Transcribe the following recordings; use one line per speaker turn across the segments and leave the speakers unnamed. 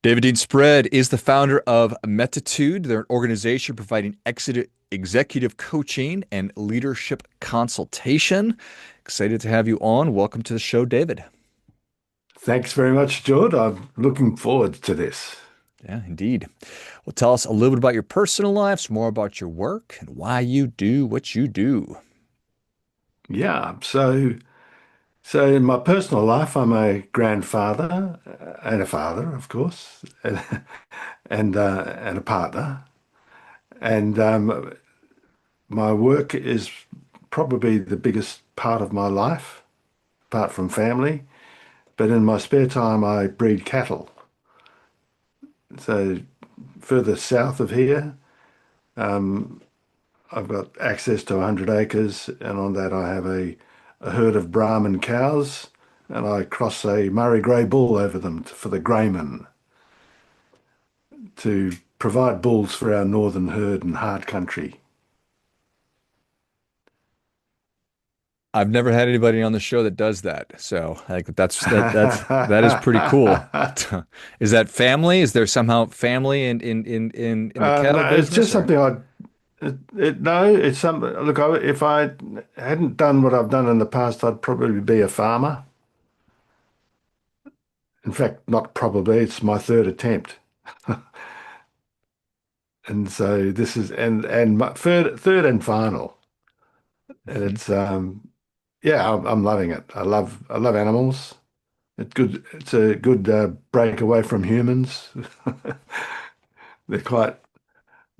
David Deane-Spread is the founder of Metitude. They're an organization providing executive coaching and leadership consultation. Excited to have you on. Welcome to the show, David.
Thanks very much, George. I'm looking forward to this.
Yeah, indeed. Well, tell us a little bit about your personal life, some more about your work, and why you do what you do.
Yeah, so in my personal life, I'm a grandfather and a father, of course, and a partner. And my work is probably the biggest part of my life, apart from family. But in my spare time, I breed cattle. So further south of here, I've got access to 100 acres, and on that I have a herd of Brahman cows, and I cross a Murray Grey bull over them for the greyman to provide bulls for our northern herd and hard country.
I've never had anybody on the show that does that, so I think that is pretty cool. Is that family? Is there somehow family in the cattle
No, it's
business,
just
or?
something no, it's something. Look, if I hadn't done what I've done in the past, I'd probably be a farmer. In fact, not probably, it's my third attempt. And so this is and my third and final. And
Mhm.
it's yeah, I'm loving it. I love animals. It's good. It's a good break away from humans. They're quite,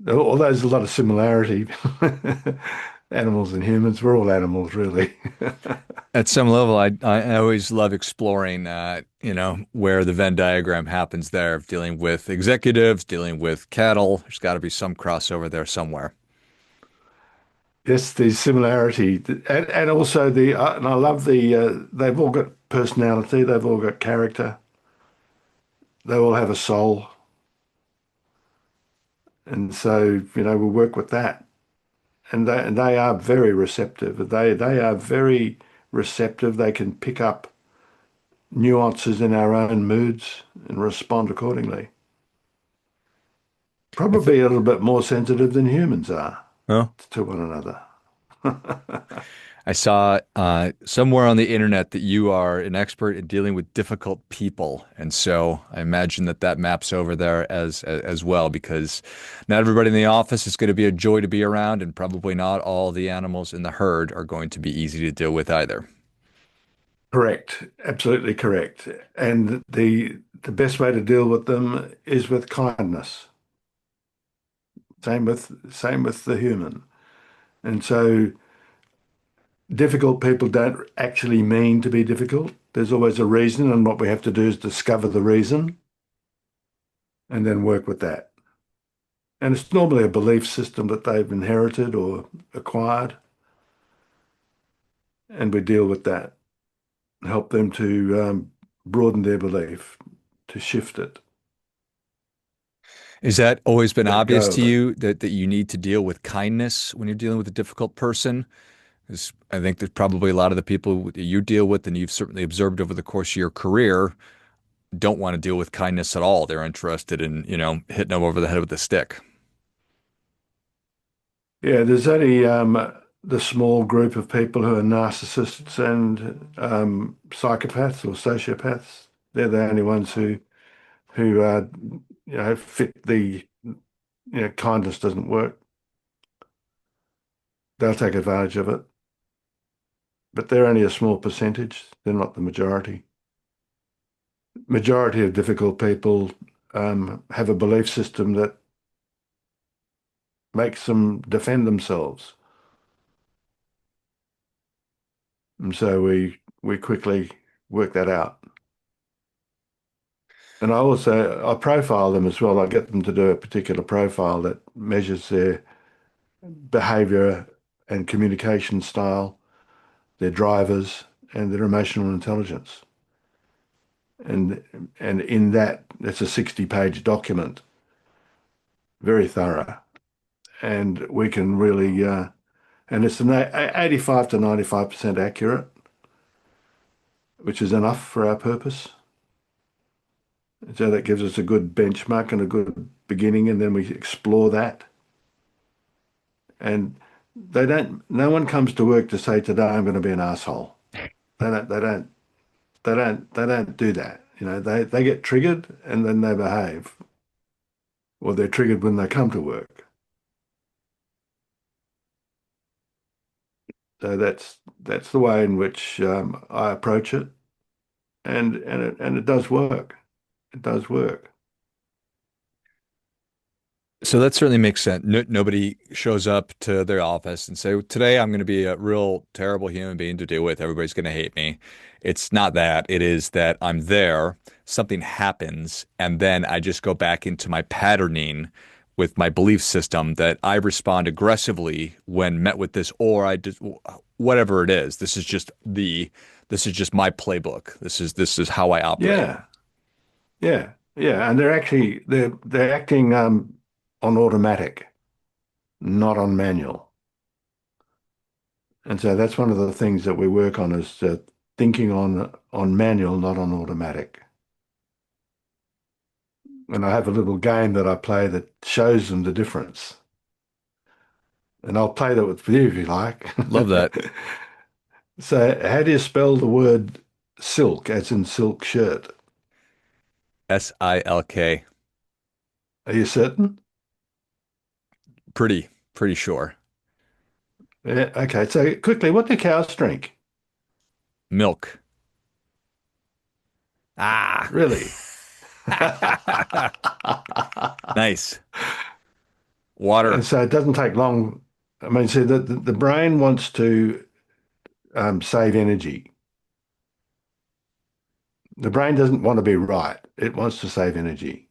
although there's a lot of similarity. Animals and humans, we're all animals, really.
At some level, I always love exploring, where the Venn diagram happens there of dealing with executives, dealing with cattle. There's got to be some crossover there somewhere.
Yes, the similarity, and also and I love they've all got personality, they've all got character, they all have a soul, and so we work with that. And they are very receptive. They are very receptive. They can pick up nuances in our own moods and respond accordingly.
I th
Probably a little bit more sensitive than humans are
oh,
to one another.
I saw somewhere on the internet that you are an expert in dealing with difficult people, and so I imagine that maps over there as well, because not everybody in the office is going to be a joy to be around, and probably not all the animals in the herd are going to be easy to deal with either.
Correct, absolutely correct. And the best way to deal with them is with kindness. Same with the human. And so difficult people don't actually mean to be difficult. There's always a reason, and what we have to do is discover the reason and then work with that. And it's normally a belief system that they've inherited or acquired, and we deal with that, help them to broaden their belief, to shift it,
Has that always been
let
obvious
go
to
of it.
you that you need to deal with kindness when you're dealing with a difficult person? 'Cause I think that probably a lot of the people that you deal with, and you've certainly observed over the course of your career, don't want to deal with kindness at all. They're interested in, hitting them over the head with a stick.
Yeah, there's only the small group of people who are narcissists and psychopaths or sociopaths. They're the only ones who fit kindness doesn't work. They'll take advantage of it, but they're only a small percentage. They're not the majority. Majority of difficult people have a belief system that makes them defend themselves, and so we quickly work that out. And I profile them as well. I get them to do a particular profile that measures their behavior and communication style, their drivers, and their emotional intelligence. And and in that, it's a 60-page document, very thorough. And we can really, and it's an 85 to 95% accurate, which is enough for our purpose. So that gives us a good benchmark and a good beginning, and then we explore that. And no one comes to work to say, today I'm going to be an asshole. They don't do that. They get triggered and then they behave, or they're triggered when they come to work. So that's the way in which I approach it, and it does work. It does work.
So that certainly makes sense. Nobody shows up to their office and say, "Today I'm going to be a real terrible human being to deal with. Everybody's going to hate me." It's not that. It is that I'm there, something happens, and then I just go back into my patterning with my belief system that I respond aggressively when met with this, or I just whatever it is. This is just my playbook. This is how I operate.
Yeah, yeah, and they're acting on automatic, not on manual. And so that's one of the things that we work on is thinking on manual, not on automatic. And I have a little game that I play that shows them the difference. And I'll play that with you if you like.
Love that.
So, how do you spell the word silk, as in silk shirt?
SILK.
Are you certain?
Pretty sure.
Yeah. Okay. So, quickly, what do cows drink?
Milk. Ah.
Really?
Nice. Water.
And so, it doesn't take long. I mean, see, the brain wants to save energy. The brain doesn't want to be right. It wants to save energy.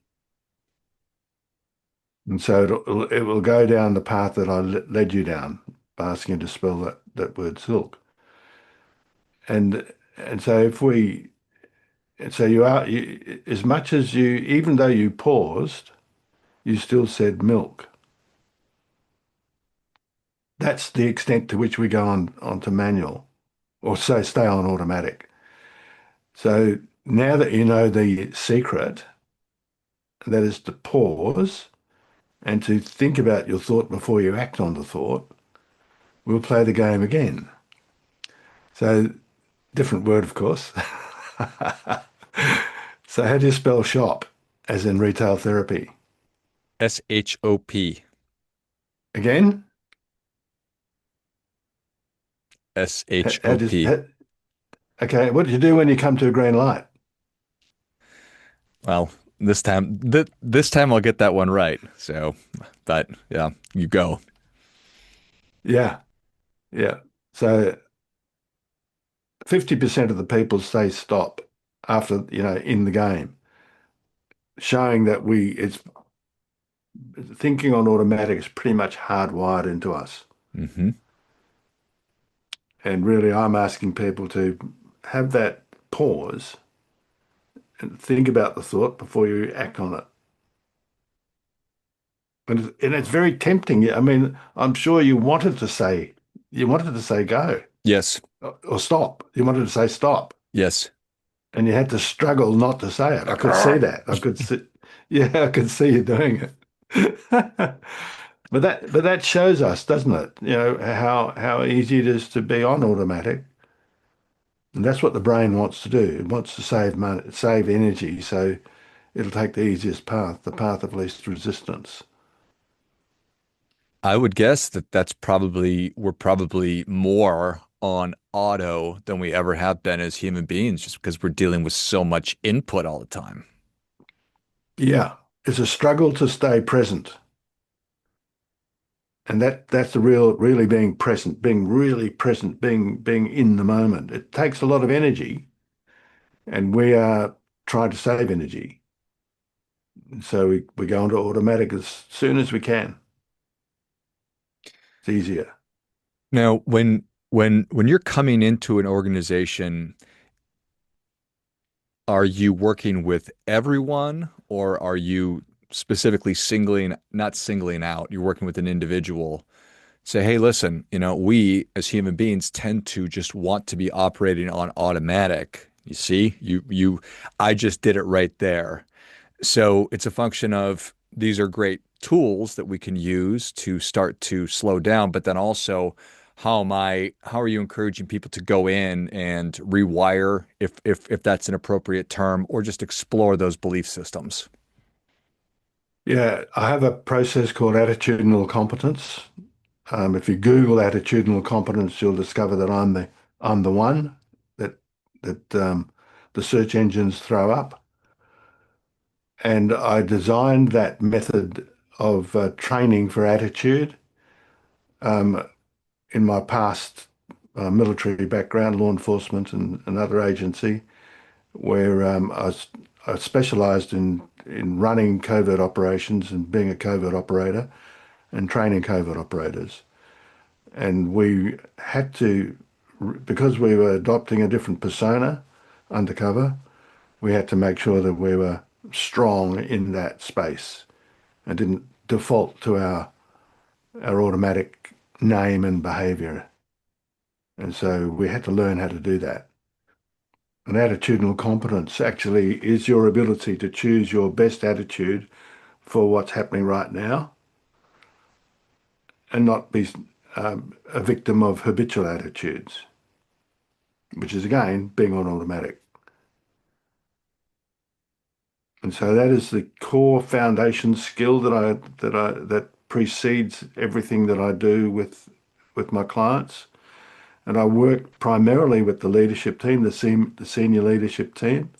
And so it will go down the path that I led you down, by asking you to spell that word silk. And and so if we and so as much as you, even though you paused, you still said milk. That's the extent to which we go onto manual, or say stay on automatic. So now that you know the secret, that is to pause and to think about your thought before you act on the thought, we'll play the game again. So different word, of course. So how do you spell shop, as in retail therapy?
SHOP.
Again? How does
SHOP.
how, okay, what do you do when you come to a green light?
Well, this time I'll get that one right. So, but yeah, you go.
Yeah, yeah. So 50% of the people say stop after, in the game, showing that it's thinking on automatic is pretty much hardwired into us.
Hmm.
And really, I'm asking people to have that pause and think about the thought before you act on it. And it's very tempting. I mean, I'm sure you wanted to say go
Yes.
or stop. You wanted to say stop,
Yes.
and you had to struggle not to say it. I could see that. Yeah, I could see you doing it. But that shows us, doesn't it? How easy it is to be on automatic. And that's what the brain wants to do. It wants to save money, save energy, so it'll take the easiest path, the path of least resistance.
I would guess that we're probably more on auto than we ever have been as human beings, just because we're dealing with so much input all the time.
Yeah, it's a struggle to stay present. And that's the really being present, being really present, being in the moment. It takes a lot of energy, and we are trying to save energy. So we go into automatic as soon as we can. It's easier.
Now, when you're coming into an organization, are you working with everyone or are you specifically not singling out, you're working with an individual? Say, hey, listen, we as human beings tend to just want to be operating on automatic. You see, I just did it right there. So it's a function of these are great tools that we can use to start to slow down, but then also how are you encouraging people to go in and rewire if that's an appropriate term, or just explore those belief systems?
Yeah, I have a process called attitudinal competence. If you Google attitudinal competence, you'll discover that I'm the one that that the search engines throw up. And I designed that method of training for attitude um, in my past military background, law enforcement and another agency, where I specialized in running covert operations and being a covert operator and training covert operators. And we had to, because we were adopting a different persona undercover, we had to make sure that we were strong in that space and didn't default to our automatic name and behavior. And so we had to learn how to do that. And attitudinal competence actually is your ability to choose your best attitude for what's happening right now and not be a victim of habitual attitudes, which is again being on automatic. And so that is the core foundation skill that precedes everything that I do with my clients. And I work primarily with the leadership team, the senior leadership team,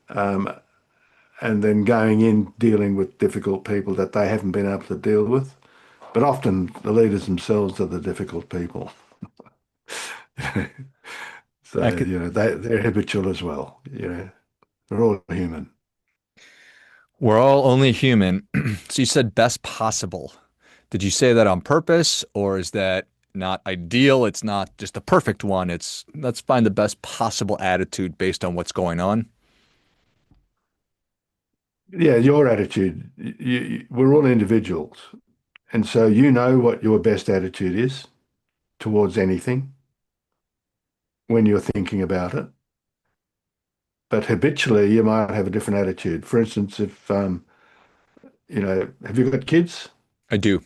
um, and then going in dealing with difficult people that they haven't been able to deal with. But often the leaders themselves are the difficult people.
I
So,
could,
they're habitual as well. We're all human.
we're all only human. So you said best possible. Did you say that on purpose, or is that not ideal? It's not just the perfect one. It's let's find the best possible attitude based on what's going on.
Yeah, your attitude. We're all individuals. And so you know what your best attitude is towards anything when you're thinking about it. But habitually, you might have a different attitude. For instance, if, have you got kids?
I do.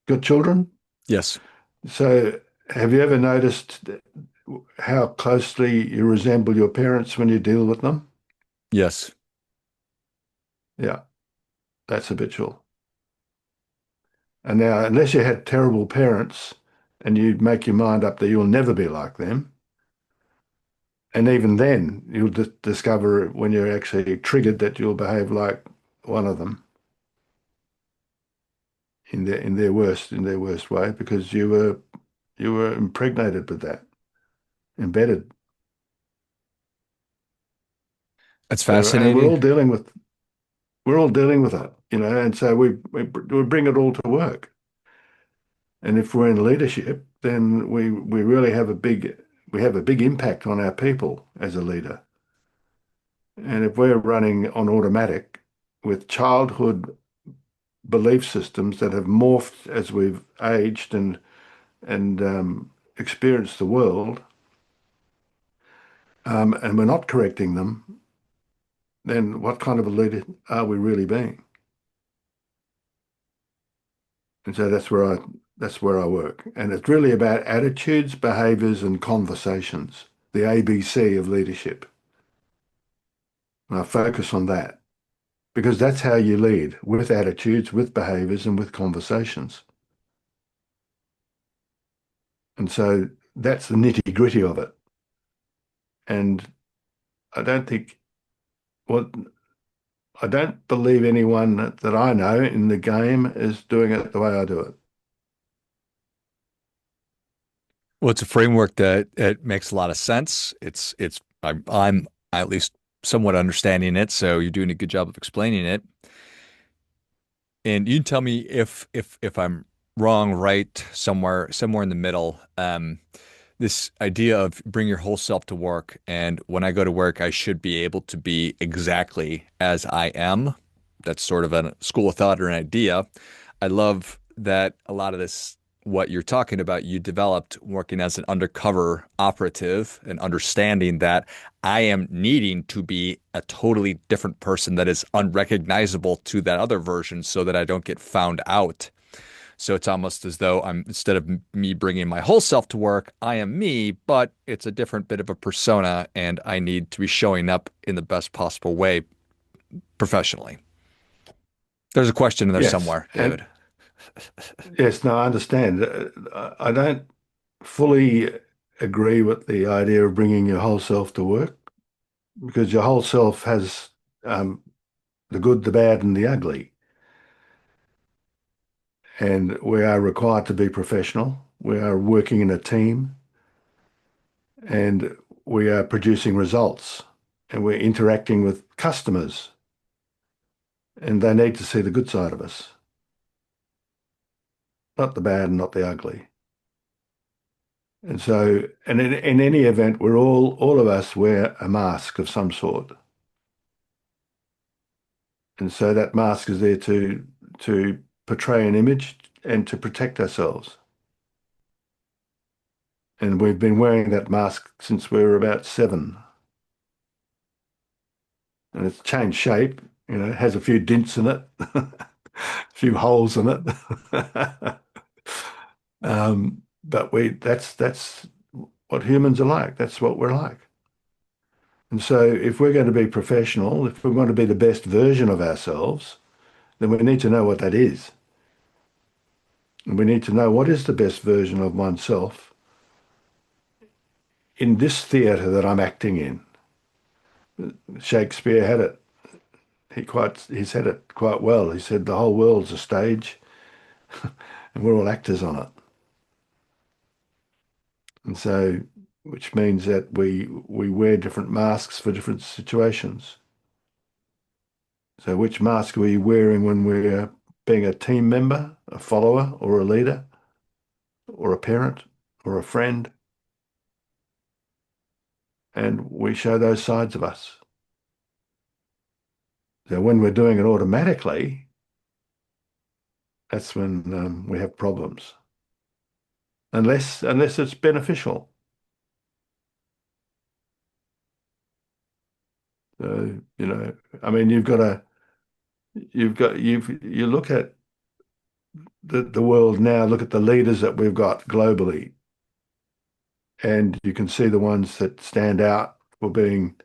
Got children?
Yes.
So have you ever noticed how closely you resemble your parents when you deal with them?
Yes.
Yeah, that's habitual. And now, unless you had terrible parents and you make your mind up that you'll never be like them, and even then, you'll discover when you're actually triggered that you'll behave like one of them in their worst way because you were impregnated with that, embedded.
That's
So, and we're
fascinating.
all dealing with we're all dealing with it, and so we bring it all to work. And if we're in leadership, then we really have a big impact on our people as a leader. And if we're running on automatic with childhood belief systems that have morphed as we've aged and experienced the world, and we're not correcting them, then what kind of a leader are we really being? And so that's where I work. And it's really about attitudes, behaviors, and conversations, the ABC of leadership. And I focus on that because that's how you lead with attitudes, with behaviors, and with conversations. And so that's the nitty-gritty of it. And I don't think, well, I don't believe anyone that I know in the game is doing it the way I do it.
Well, it's a framework that it makes a lot of sense. I'm at least somewhat understanding it, so you're doing a good job of explaining it. And you can tell me if I'm wrong, right, somewhere in the middle. This idea of bring your whole self to work, and when I go to work, I should be able to be exactly as I am. That's sort of a school of thought or an idea. I love that a lot of this what you're talking about, you developed working as an undercover operative and understanding that I am needing to be a totally different person that is unrecognizable to that other version so that I don't get found out. So it's almost as though I'm, instead of me bringing my whole self to work, I am me, but it's a different bit of a persona, and I need to be showing up in the best possible way professionally. There's a question in there
Yes,
somewhere,
and
David.
yes, no, I understand. I don't fully agree with the idea of bringing your whole self to work because your whole self has um, the good, the bad, and the ugly. And we are required to be professional. We are working in a team and we are producing results and we're interacting with customers and they need to see the good side of us, not the bad and not the ugly. And so, and in any event, all of us wear a mask of some sort. And so that mask is there to portray an image and to protect ourselves. And we've been wearing that mask since we were about 7. And it's changed shape, it has a few dints in it, a few holes in it. But that's what humans are like. That's what we're like. And so if we're going to be professional, if we want to be the best version of ourselves, then we need to know what that is. And we need to know what is the best version of oneself in this theatre that I'm acting in. Shakespeare had it. He said it quite well. He said the whole world's a stage and we're all actors on it. And so, which means that we wear different masks for different situations. So which mask are we wearing when we're being a team member, a follower, or a leader, or a parent, or a friend? And we show those sides of us. So when we're doing it automatically, that's when we have problems. Unless it's beneficial. So, I mean, you look at the world now, look at the leaders that we've got globally, and you can see the ones that stand out for being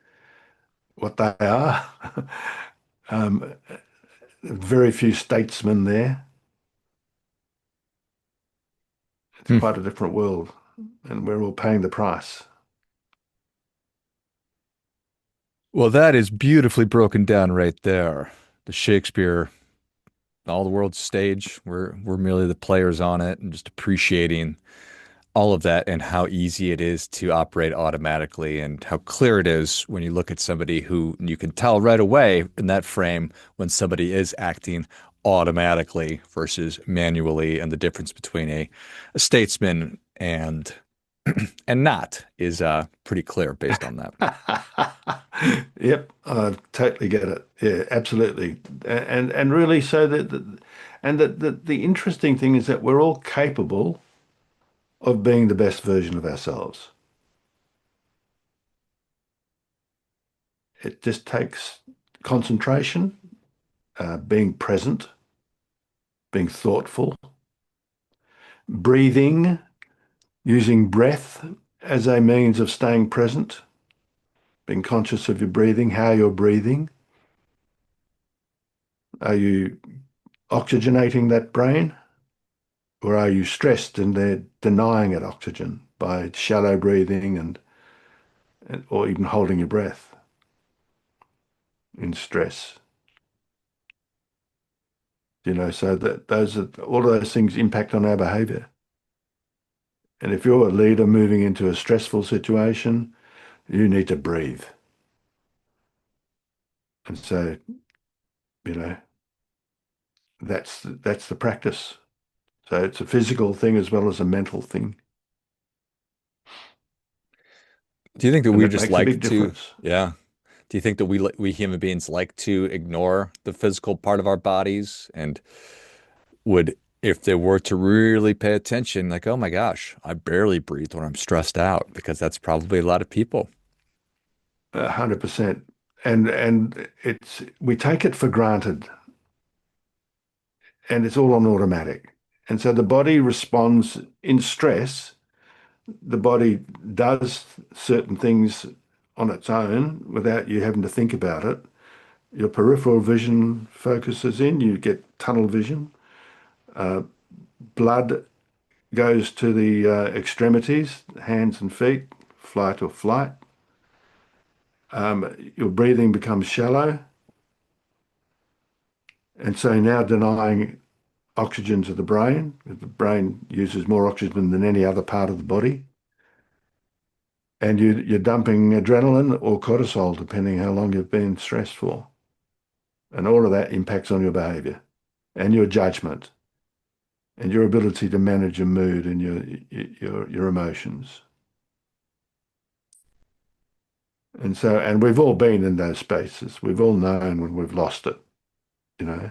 what they are. um, very few statesmen there. It's
Hmm.
quite a different world, and we're all paying the price.
Well, that is beautifully broken down right there. The Shakespeare, all the world's stage. We're merely the players on it, and just appreciating all of that and how easy it is to operate automatically and how clear it is when you look at somebody who you can tell right away in that frame when somebody is acting automatically versus manually, and the difference between a statesman and not is pretty clear based on that.
Yep, I totally get it. Yeah, absolutely. And really, so the interesting thing is that we're all capable of being the best version of ourselves. It just takes concentration, being present, being thoughtful, breathing, using breath as a means of staying present, being conscious of your breathing, how you're breathing. Are you oxygenating that brain, or are you stressed and they're denying it oxygen by shallow breathing or even holding your breath in stress? So that all of those things impact on our behavior. And if you're a leader moving into a stressful situation, you need to breathe. And so, you know, that's the practice. So it's a physical thing as well as a mental thing.
Do you think that
And
we
it
just
makes a
like
big
to,
difference.
yeah? Do you think that we human beings like to ignore the physical part of our bodies and would If they were to really pay attention, like, oh my gosh, I barely breathe when I'm stressed out, because that's probably a lot of people.
100%. And it's we take it for granted and it's all on automatic. And so the body responds in stress. The body does certain things on its own without you having to think about it. Your peripheral vision focuses in, you get tunnel vision. Blood goes to the extremities, hands and feet, flight or flight. Your breathing becomes shallow. And so now denying oxygen to the brain. The brain uses more oxygen than any other part of the body. And you're dumping adrenaline or cortisol, depending how long you've been stressed for. And all of that impacts on your behavior and your judgment and your ability to manage your mood and your emotions. And so, and we've all been in those spaces. We've all known when we've lost it, you know,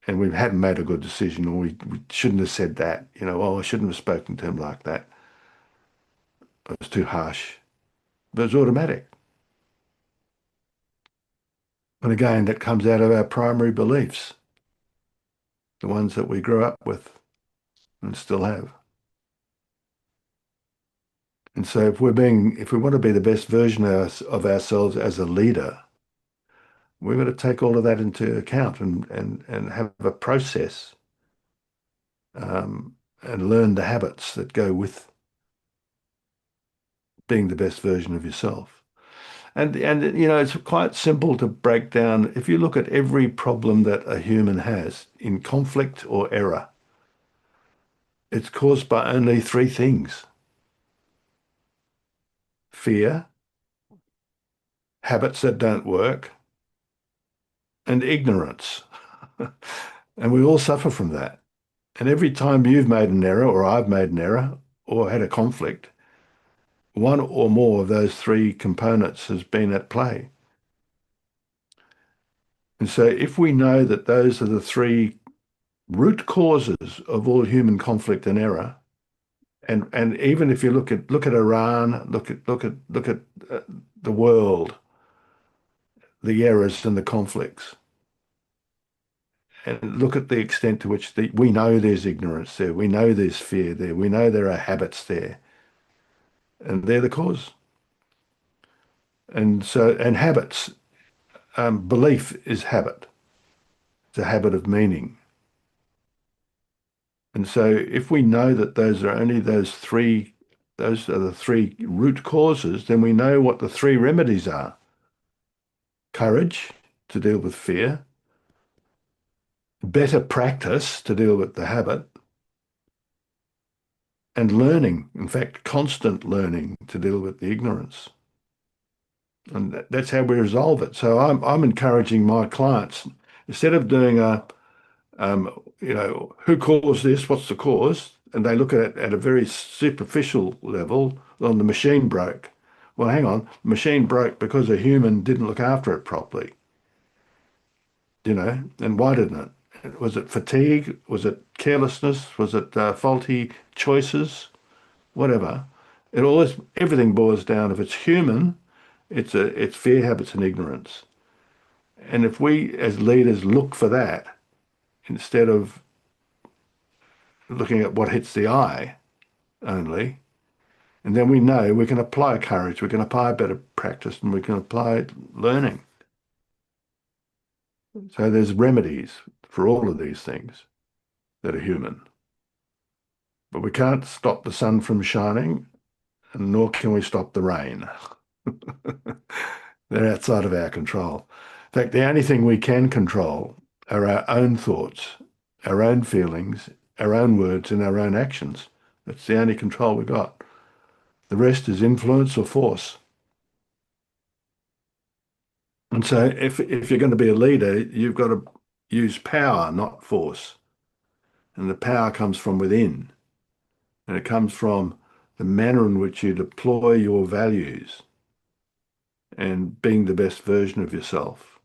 and we hadn't made a good decision, or we shouldn't have said that, oh, I shouldn't have spoken to him like that. It was too harsh. But it's automatic. And again, that comes out of our primary beliefs, the ones that we grew up with and still have. And so if we want to be the best version of ourselves as a leader, we've got to take all of that into account and have a process and learn the habits that go with being the best version of yourself. And it's quite simple to break down. If you look at every problem that a human has in conflict or error, it's caused by only three things: fear, habits that don't work, and ignorance. And we all suffer from that. And every time you've made an error or I've made an error or had a conflict, one or more of those three components has been at play. And so if we know that those are the three root causes of all human conflict and error, and even if you look at Iran, look at the world, the errors and the conflicts, and look at the extent to which we know there's ignorance there, we know there's fear there, we know there are habits there, and they're the cause. And habits, belief is habit. It's a habit of meaning. And so if we know that those are the three root causes, then we know what the three remedies are. Courage to deal with fear, better practice to deal with the habit, and learning, in fact, constant learning to deal with the ignorance. And that's how we resolve it. So I'm encouraging my clients, instead of doing who caused this? What's the cause? And they look at it at a very superficial level. On the machine broke. Well, hang on. The machine broke because a human didn't look after it properly. And why didn't it? Was it fatigue? Was it carelessness? Was it faulty choices? Whatever. Everything boils down. If it's human, it's fear, habits, and ignorance. And if we as leaders look for that instead of looking at what hits the eye only, and then we know we can apply courage, we can apply better practice, and we can apply learning. So there's remedies for all of these things that are human. But we can't stop the sun from shining, and nor can we stop the rain. They're outside of our control. In fact, the only thing we can control are our own thoughts, our own feelings, our own words, and our own actions. That's the only control we've got. The rest is influence or force. And so if you're going to be a leader, you've got to use power, not force. And the power comes from within. And it comes from the manner in which you deploy your values and being the best version of yourself.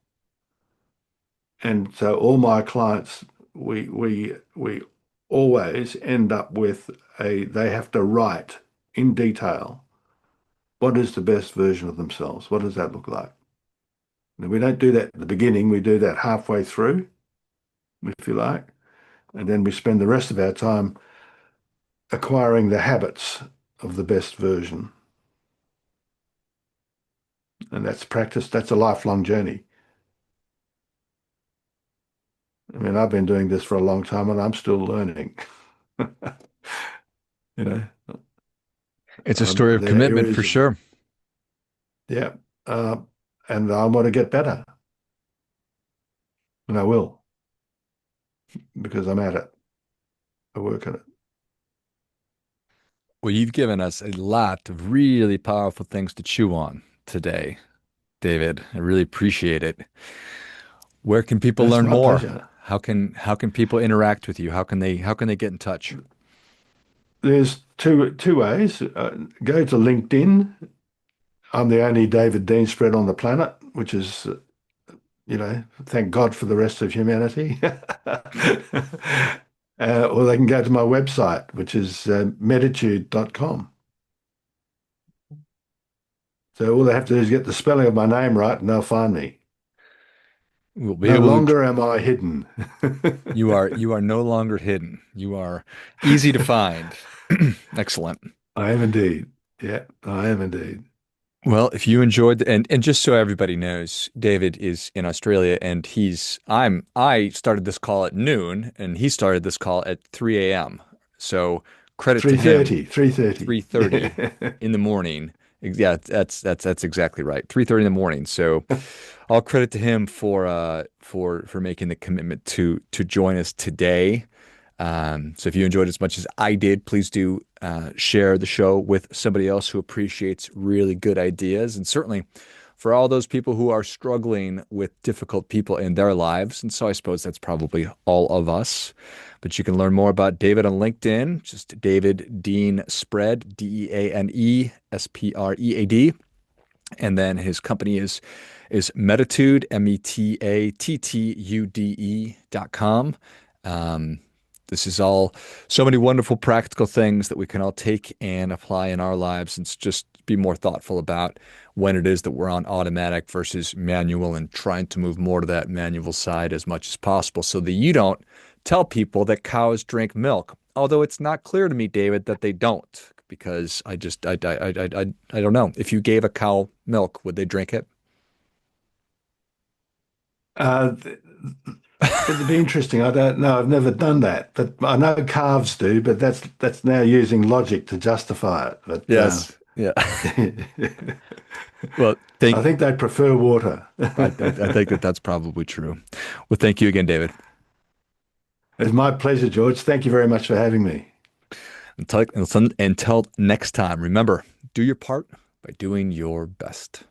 And so all my clients we always end up with they have to write in detail what is the best version of themselves. What does that look like? And we don't do that at the beginning. We do that halfway through, if you like, and then we spend the rest of our time acquiring the habits of the best version. And that's practice. That's a lifelong journey. I mean, I've been doing this for a long time and I'm still learning. You know,
It's a story of
there are
commitment for
areas of,
sure.
yeah, uh, and I want to get better, and I will because I'm at it. I work at it.
Well, you've given us a lot of really powerful things to chew on today, David. I really appreciate it. Where can people
That's
learn
my
more?
pleasure.
How can people interact with you? How can they get in touch?
There's two ways. Go to LinkedIn. I'm the only David Deane-Spread on the planet, which is, thank God for the rest of humanity. Or they can go to my website, which is meditude.com. So all they have to do is get the spelling of my name right and they'll find me.
We'll be
No
able to.
longer am I hidden.
You are no longer hidden. You are easy to find. Excellent.
I am indeed. Yeah, I am indeed.
Well, if you enjoyed and just so everybody knows, David is in Australia and I started this call at noon and he started this call at 3 a.m. So credit to him,
3:30, 3:30.
3:30 in the morning. Yeah, that's exactly right. 3:30 in the morning. So all credit to him for making the commitment to join us today. So if you enjoyed as much as I did, please do share the show with somebody else who appreciates really good ideas. And certainly for all those people who are struggling with difficult people in their lives. And so I suppose that's probably all of us. But you can learn more about David on LinkedIn, just David Deane-Spread, Deanespread. And then his company is Metitude, Metattude.com. Um, this is all so many wonderful practical things that we can all take and apply in our lives and just be more thoughtful about when it is that we're on automatic versus manual and trying to move more to that manual side as much as possible so that you don't tell people that cows drink milk. Although it's not clear to me, David, that they don't, because I don't know. If you gave a cow milk, would they drink it?
Uh, It'd be interesting. I don't know. I've never done that, but I know calves do. But that's now using logic to justify it. But
Yes. Yeah. Well,
I think they prefer water.
I think that that's probably true. Well, thank you again, David.
It's my pleasure, George. Thank you very much for having me.
Until next time, remember, do your part by doing your best.